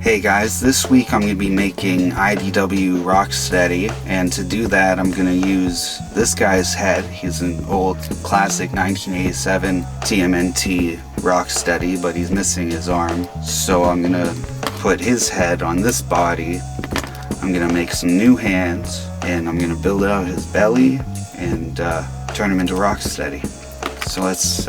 Hey guys, this week I'm going to be making IDW Rocksteady, and to do that I'm going to use this guy's head. He's an old classic 1987 TMNT Rocksteady, but he's missing his arm. So I'm going to put his head on this body. I'm going to make some new hands, and I'm going to build out his belly and turn him into Rocksteady. So let's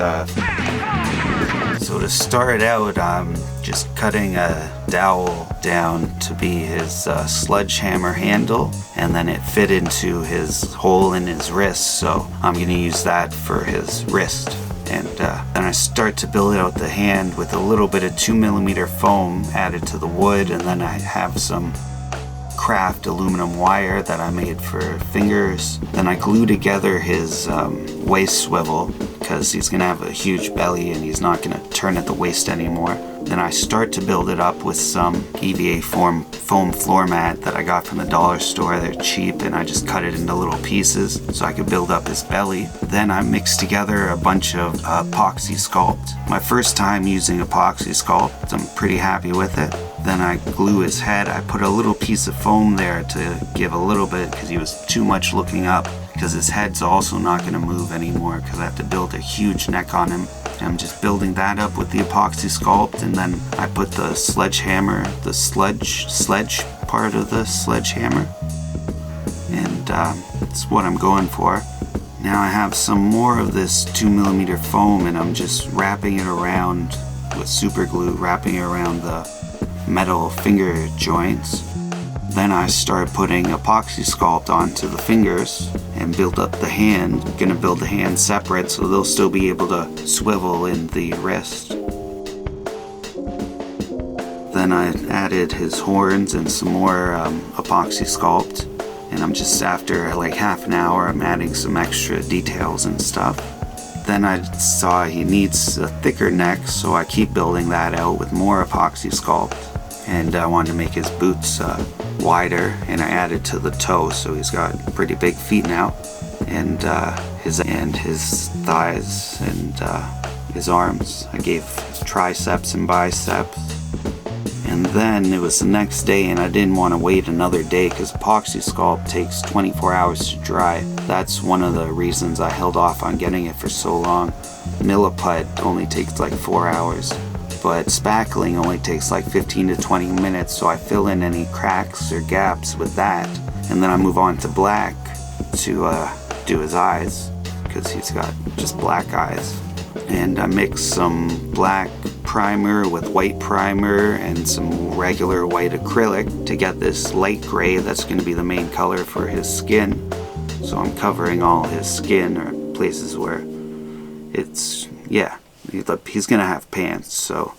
so to start out, I'm just cutting a dowel down to be his sledgehammer handle, and then it fit into his hole in his wrist, so I'm going to use that for his wrist. And then I start to build out the hand with a little bit of 2mm foam added to the wood, and then I have some craft aluminum wire that I made for fingers. Then I glue together his waist swivel, because he's going to have a huge belly and he's not going to turn at the waist anymore. Then I start to build it up with some EVA foam floor mat that I got from the dollar store. They're cheap, and I just cut it into little pieces so I could build up his belly. Then I mixed together a bunch of Apoxie Sculpt. My first time using Apoxie Sculpt, I'm pretty happy with it. Then I glue his head. I put a little piece of foam there to give a little bit because he was too much looking up, because his head's also not going to move anymore because I have to build a huge neck on him. I'm just building that up with the Apoxie Sculpt, and then I put the sledgehammer, the sledge part of the sledgehammer, and that's what I'm going for. Now I have some more of this 2mm foam, and I'm just wrapping it around with super glue, wrapping it around the metal finger joints. Then I start putting Apoxie Sculpt onto the fingers and build up the hand. I'm gonna build the hand separate so they'll still be able to swivel in the wrist. Then I added his horns and some more Apoxie Sculpt, and I'm just, after like half an hour, I'm adding some extra details and stuff. Then I saw he needs a thicker neck, so I keep building that out with more Apoxie Sculpt. And I wanted to make his boots wider, and I added to the toe, so he's got pretty big feet now. And his thighs and his arms. I gave triceps and biceps. And then it was the next day, and I didn't want to wait another day because Apoxie Sculpt takes 24 hours to dry. That's one of the reasons I held off on getting it for so long. Milliput only takes like 4 hours, but Spackling only takes like 15 to 20 minutes, so I fill in any cracks or gaps with that. And then I move on to black to do his eyes, because he's got just black eyes. And I mix some black primer with white primer and some regular white acrylic to get this light gray that's going to be the main color for his skin. So I'm covering all his skin, or places where it's, yeah, he's going to have pants, so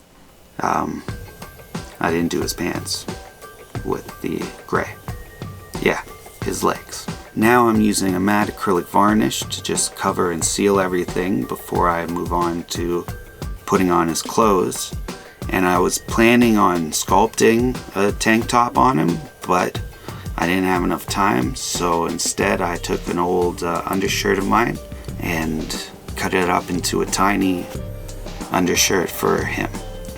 I didn't do his pants with the gray. Yeah, his legs. Now I'm using a matte acrylic varnish to just cover and seal everything before I move on to putting on his clothes. And I was planning on sculpting a tank top on him, but I didn't have enough time, so instead I took an old undershirt of mine and cut it up into a tiny undershirt for him.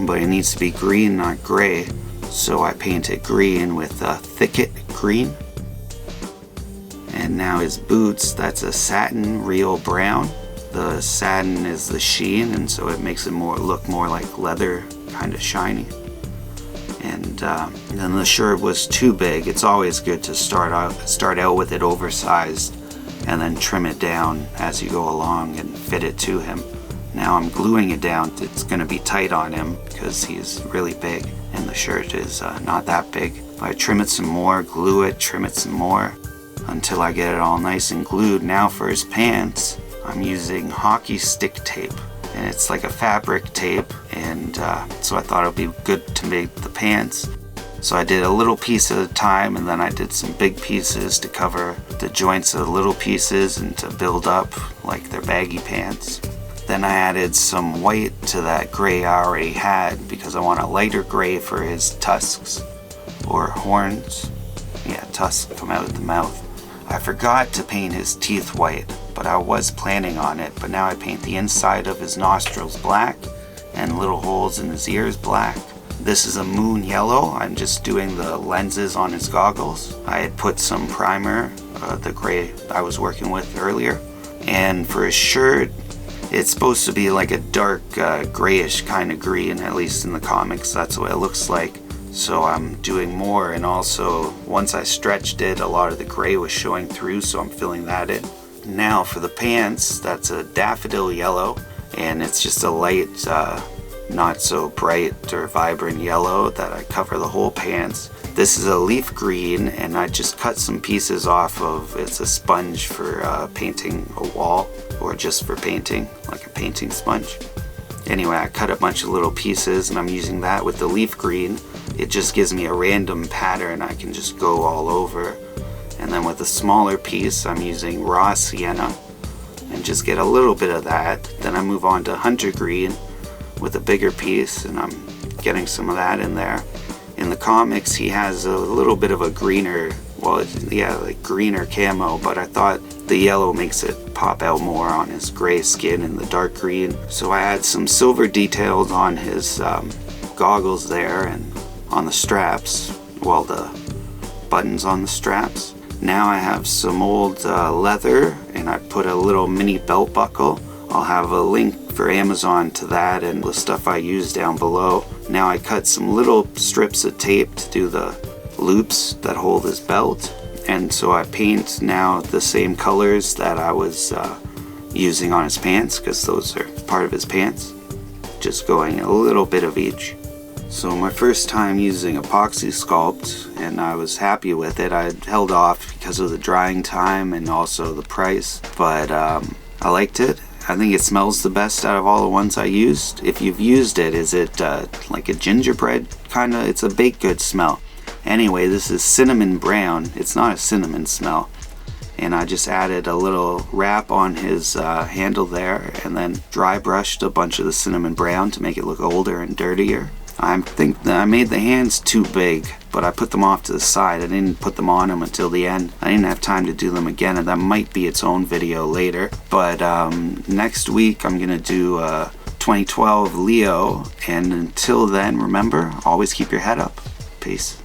But it needs to be green, not gray, so I painted green with a thicket green. And now his boots, that's a satin real brown. The satin is the sheen, and so it makes it look more like leather, kind of shiny. And then the shirt was too big. It's always good to start out with it oversized and then trim it down as you go along and fit it to him. Now I'm gluing it down. It's going to be tight on him because he's really big and the shirt is not that big. I trim it some more, glue it, trim it some more until I get it all nice and glued. Now for his pants, I'm using hockey stick tape, and it's like a fabric tape, and so I thought it would be good to make the pants. So I did a little piece at a time, and then I did some big pieces to cover the joints of the little pieces and to build up like their baggy pants. Then I added some white to that gray I already had because I want a lighter gray for his tusks or horns. Yeah, tusks come out of the mouth. I forgot to paint his teeth white, but I was planning on it. But now I paint the inside of his nostrils black and little holes in his ears black. This is a moon yellow. I'm just doing the lenses on his goggles. I had put some primer, the gray I was working with earlier. And for his shirt, it's supposed to be like a dark grayish kind of green, at least in the comics. That's what it looks like. So I'm doing more, and also once I stretched it, a lot of the gray was showing through, so I'm filling that in. Now for the pants, that's a daffodil yellow, and it's just a light, not so bright or vibrant yellow that I cover the whole pants. This is a leaf green, and I just cut some pieces off of, it's a sponge for painting a wall, or just for painting, like a painting sponge. Anyway, I cut a bunch of little pieces, and I'm using that with the leaf green. It just gives me a random pattern I can just go all over. And then with a smaller piece, I'm using raw sienna and just get a little bit of that. Then I move on to hunter green with a bigger piece, and I'm getting some of that in there. In the comics, he has a little bit of a greener, well, yeah, like greener camo, but I thought the yellow makes it pop out more on his gray skin and the dark green. So I add some silver details on his goggles there and on the straps, well, the buttons on the straps. Now I have some old leather, and I put a little mini belt buckle. I'll have a link for Amazon to that and the stuff I use down below. Now I cut some little strips of tape to do the loops that hold his belt, and so I paint now the same colors that I was using on his pants, because those are part of his pants, just going a little bit of each. So my first time using Apoxie Sculpt, and I was happy with it. I held off because of the drying time and also the price, but I liked it. I think it smells the best out of all the ones I used. If you've used it, is it like a gingerbread kind of? It's a baked good smell. Anyway, this is cinnamon brown. It's not a cinnamon smell. And I just added a little wrap on his handle there, and then dry brushed a bunch of the cinnamon brown to make it look older and dirtier. I think that I made the hands too big, but I put them off to the side. I didn't put them on him until the end. I didn't have time to do them again, and that might be its own video later. But next week I'm gonna do 2012 Leo, and until then, remember, always keep your head up. Peace.